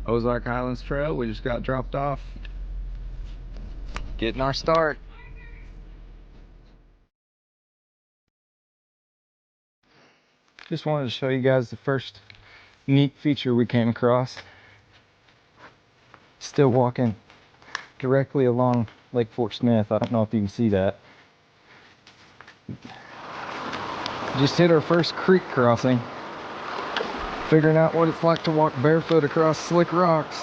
Ozark Highlands Trail. We just got dropped off. Getting our start. Just wanted to show you guys the first neat feature we came across. Still walking directly along Lake Fort Smith. I don't know if you can see that. Just hit our first creek crossing. Figuring out what it's like to walk barefoot across slick rocks.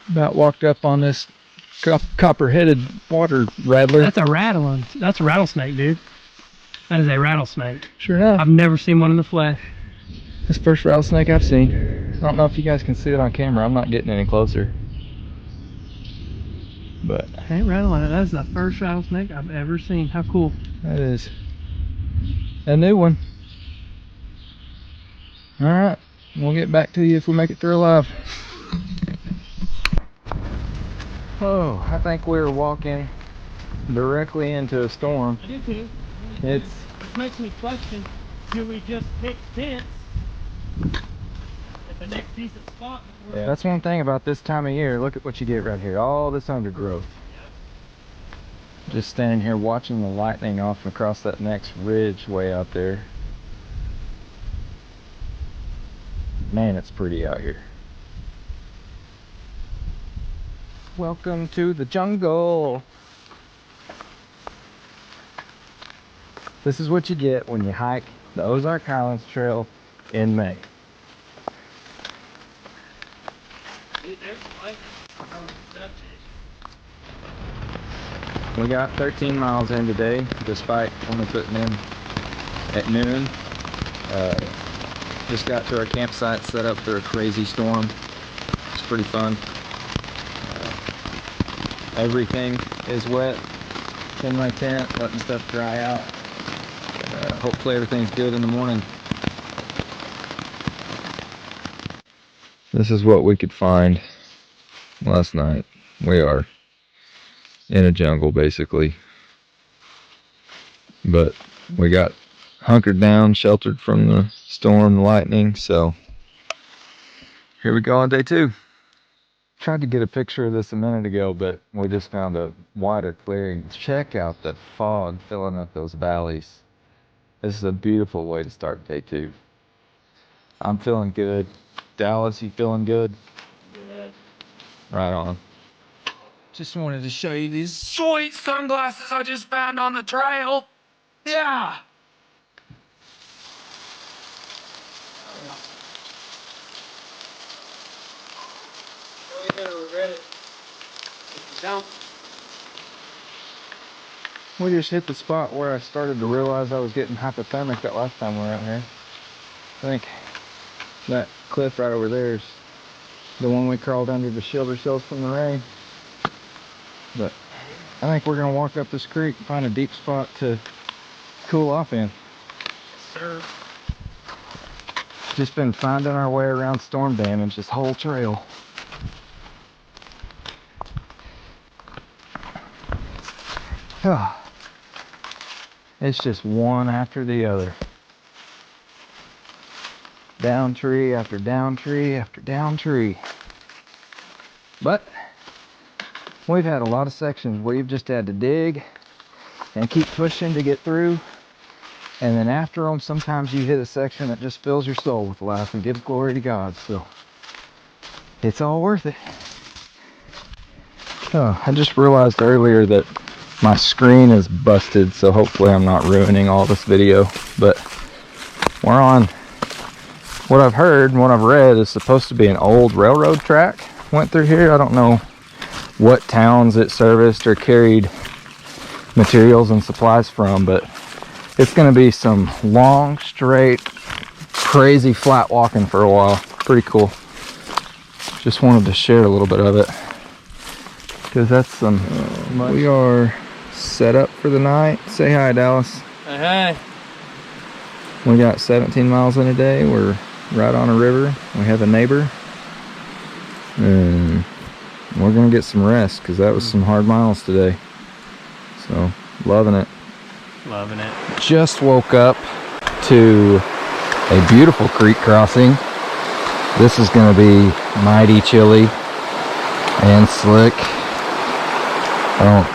About walked up on this copper-headed water rattler. That's a rattling. That's a rattlesnake, dude. That is a rattlesnake. Sure enough. I've never seen one in the flesh. This first rattlesnake I've seen. I don't know if you guys can see it on camera. I'm not getting any closer. But Ain't rattling. That is the first rattlesnake I've ever seen. How cool. that is a new one. Alright, we'll get back to you if we make it through alive. Oh, I think we're walking directly into a storm. I do too. It makes me question, do we just pick tents at the next decent spot? Yeah, that's one thing about this time of year. Look at what you get right here. All this undergrowth. Just standing here watching the lightning off across that next ridge way out there. Man, it's pretty out here. Welcome to the jungle. This is what you get when you hike the Ozark Highlands Trail in May. We got 13 miles in today, despite only putting in at noon. Just got to our campsite set up for a crazy storm. It's pretty fun. Everything is wet in my tent, letting stuff dry out. Hopefully everything's good in the morning. This is what we could find last night. We are in a jungle basically, but we got hunkered down, sheltered from the storm, the lightning, so here we go on day 2. Tried to get a picture of this a minute ago, but we just found a wider clearing. Check out the fog filling up those valleys. This is a beautiful way to start day 2. I'm feeling good. Dallas, you feeling good? Good. Right on. Just wanted to show you these sweet sunglasses I just found on the trail. Yeah. You're gonna regret it if you don't. We just hit the spot where I started to realize I was getting hypothermic that last time we were out here. I think that cliff right over there is the one we crawled under to shield ourselves from the rain. But I think we're gonna walk up this creek and find a deep spot to cool off in. Sir. Just been finding our way around storm damage this whole trail. It's just one after the other. Down tree after down tree after down tree. But we've had a lot of sections we've just had to dig and keep pushing to get through. And then after them, sometimes you hit a section that just fills your soul with life and gives glory to God. So it's all worth it. Oh, I just realized earlier that my screen is busted, so hopefully I'm not ruining all this video. But we're on what I've heard and what I've read is supposed to be an old railroad track. Went through here. I don't know what towns it serviced or carried materials and supplies from, but it's going to be some long, straight, crazy flat walking for a while. Pretty cool. Just wanted to share a little bit of it, because that's some we are set up for the night. Say hi, Dallas. Hey, hey. We got 17 miles in a day. We're right on a river. We have a neighbor. And we're gonna get some rest because that was some hard miles today. So, loving it. Loving it. Just woke up to a beautiful creek crossing. This is gonna be mighty chilly and slick. Oh.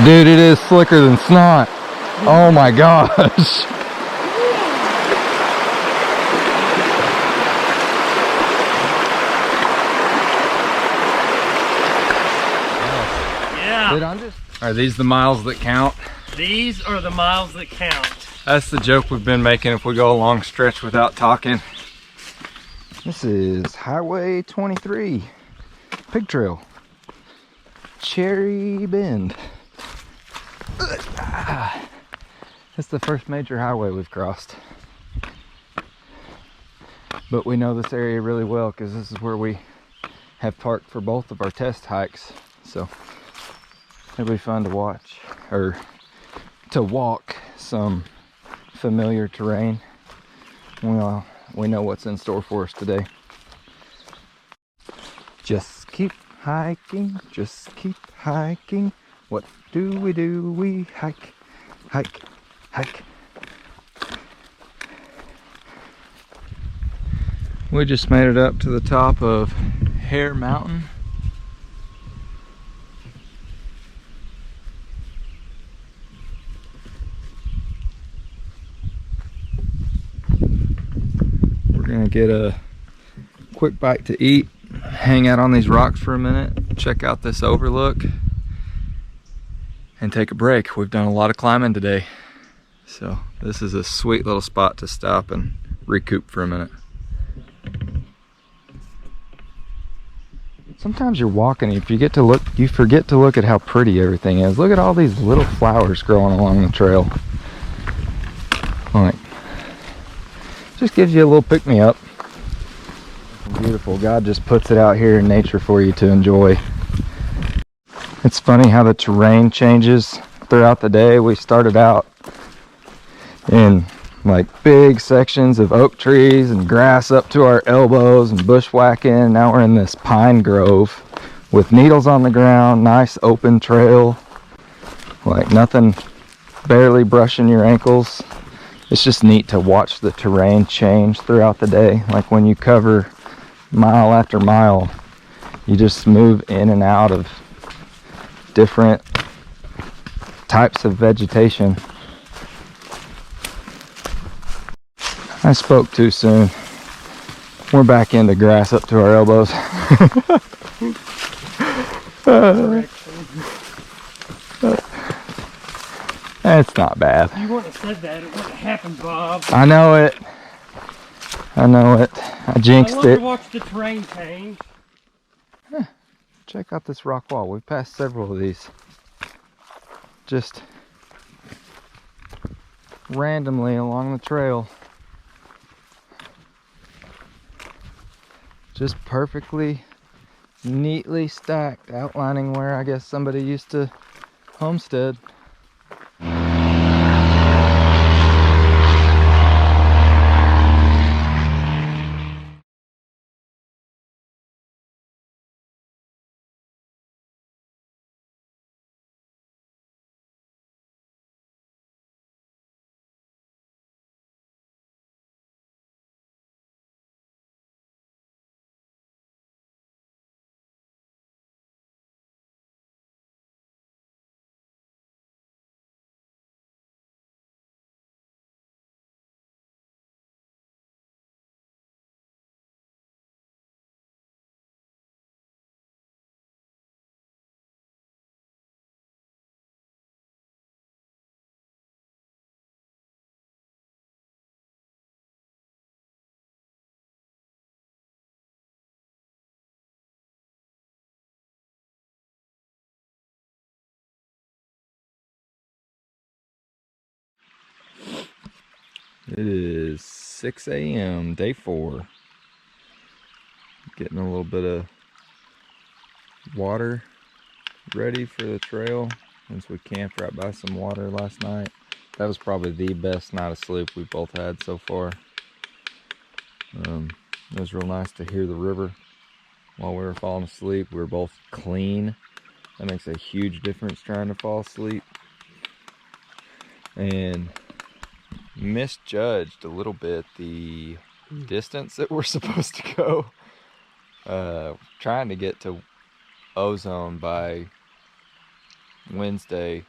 Dude, it is slicker than snot. Oh my gosh. Yeah. Dude, are these the miles that count? These are the miles that count. That's the joke we've been making if we go a long stretch without talking. This is Highway 23, Pig Trail, Cherry Bend. That's the first major highway we've crossed. But we know this area really well because this is where we have parked for both of our test hikes. So it'll be fun to watch, or to walk some familiar terrain. Well, we know what's in store for us today. Just keep hiking, just keep hiking. What do? We hike, hike, hike. We just made it up to the top of Hare Mountain. We're gonna get a quick bite to eat, hang out on these rocks for a minute, check out this overlook, and take a break. We've done a lot of climbing today, so this is a sweet little spot to stop and recoup for a minute. Sometimes you're walking, you forget to look at how pretty everything is. Look at all these little flowers growing along the trail. Like, just gives you a little pick-me-up. Beautiful. God just puts it out here in nature for you to enjoy. It's funny how the terrain changes throughout the day. We started out in like big sections of oak trees and grass up to our elbows and bushwhacking. Now we're in this pine grove with needles on the ground, nice open trail, like nothing barely brushing your ankles. It's just neat to watch the terrain change throughout the day. Like when you cover mile after mile, you just move in and out of different types of vegetation. I spoke too soon. We're back into grass up to our elbows. It's not bad. You wouldn't have said that, it wouldn't have happened, Bob. I know it. I know it. I jinxed I love it. to watch the terrain change. Check out this rock wall. We've passed several of these. Just randomly along the trail. Just perfectly, neatly stacked, outlining where I guess somebody used to homestead. It is 6 a.m. day 4. Getting a little bit of water ready for the trail since we camped right by some water last night. That was probably the best night of sleep we both had so far. It was real nice to hear the river while we were falling asleep. We were both clean. That makes a huge difference trying to fall asleep. And misjudged a little bit the distance that we're supposed to go. Trying to get to Ozone by Wednesday,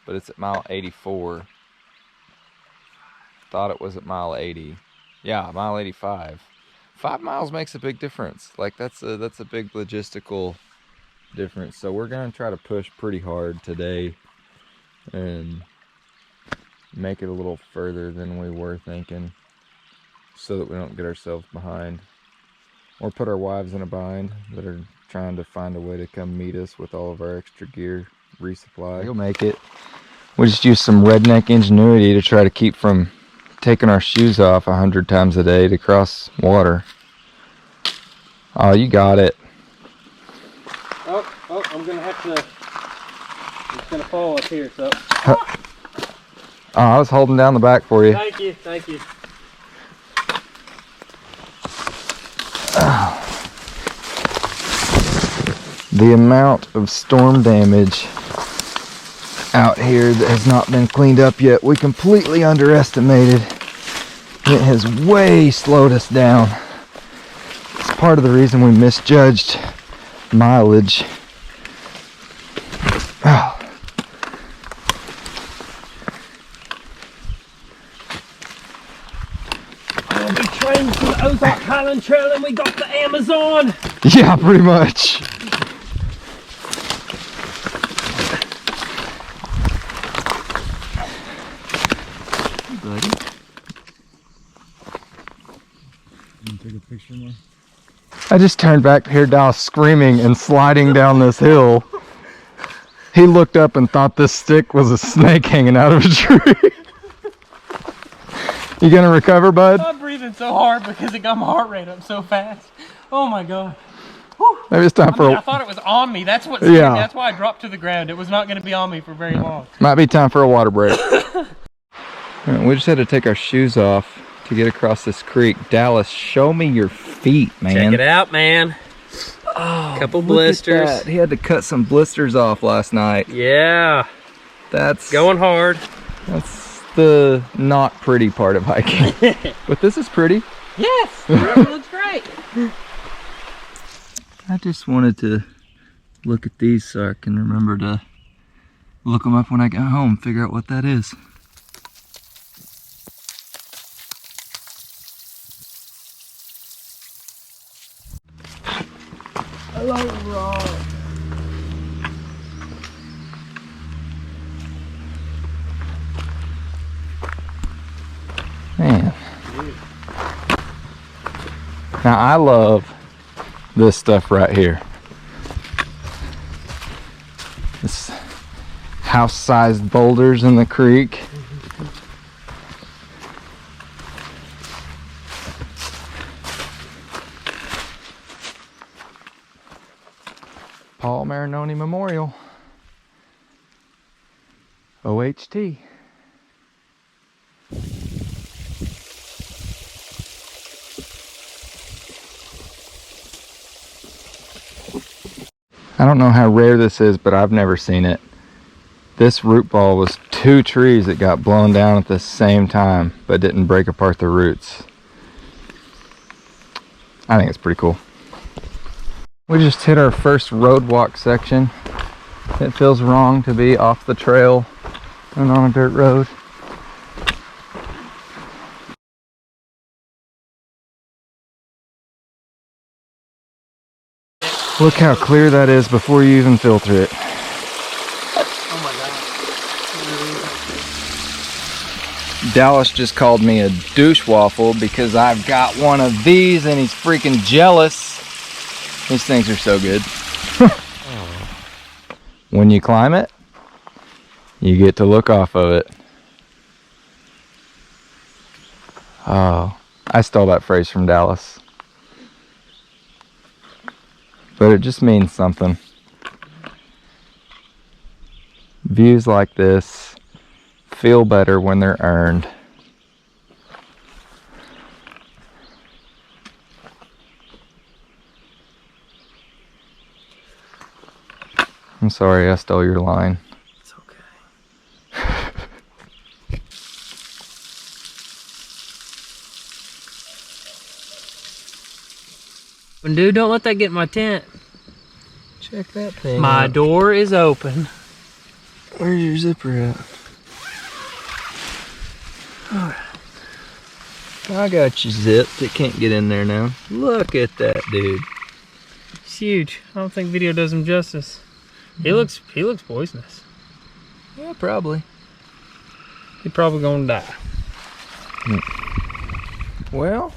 but it's at mile 84. Thought it was at mile 80. Yeah, mile 85. 5 miles makes a big difference. Like that's a big logistical difference. So we're gonna try to push pretty hard today and make it a little further than we were thinking, so that we don't get ourselves behind or put our wives in a bind that are trying to find a way to come meet us with all of our extra gear resupply. You'll make it. We just use some redneck ingenuity to try to keep from taking our shoes off 100 times a day to cross water. Oh, you got it. Oh, I'm gonna have to. It's gonna fall up here, so. Oh, I was holding down the back for you. Thank you, thank you. The amount of storm damage out here that has not been cleaned up yet, we completely underestimated. It has way slowed us down. It's part of the reason we misjudged mileage. Oh. We trained for the Ozark Highlands Trail and we got the Amazon. Yeah, pretty much. Buddy. You take a picture more? I just turned back to hear Dallas screaming and sliding down this hill. He looked up and thought this stick was a snake hanging out of a tree. You gonna recover, bud? I'm breathing so hard because it got my heart rate up so fast. Oh my god. Whew. Maybe it's time for I thought it was on me. That's what scared me. That's why I dropped to the ground. It was not going to be on me for very long. Might be time for a water break. Right, we just had to take our shoes off to get across this creek. Dallas, show me your feet, man. Check it out, man. Oh, couple blisters. He had to cut some blisters off last night. Yeah. That's going hard. That's the not pretty part of hiking. But this is pretty. Yes, it looks great. I just wanted to look at these so I can remember to look them up when I get home, figure out what that is. Hello, Rob. Man. Now I love this stuff right here. This house-sized boulders in the creek. Paul Marinoni Memorial. OHT. I don't know how rare this is, but I've never seen it. This root ball was 2 trees that got blown down at the same time, but didn't break apart the roots. I think it's pretty cool. We just hit our first road walk section. It feels wrong to be off the trail and on a dirt road. Look how clear that is before you even filter it. Oh my god. Dallas just called me a douche waffle because I've got one of these and he's freaking jealous. These things are so good. When you climb it, you get to look off of it. Oh, I stole that phrase from Dallas. but it just means something. Views like this feel better when they're earned. I'm sorry I stole your line. It's okay. And dude, don't let that get in my tent. Check that thing My out. door is open. Where's your zipper at? I got you zipped. It can't get in there now. Look at that dude. It's huge. I don't think video does him justice. He looks poisonous. Yeah, probably. He's probably gonna die. Well,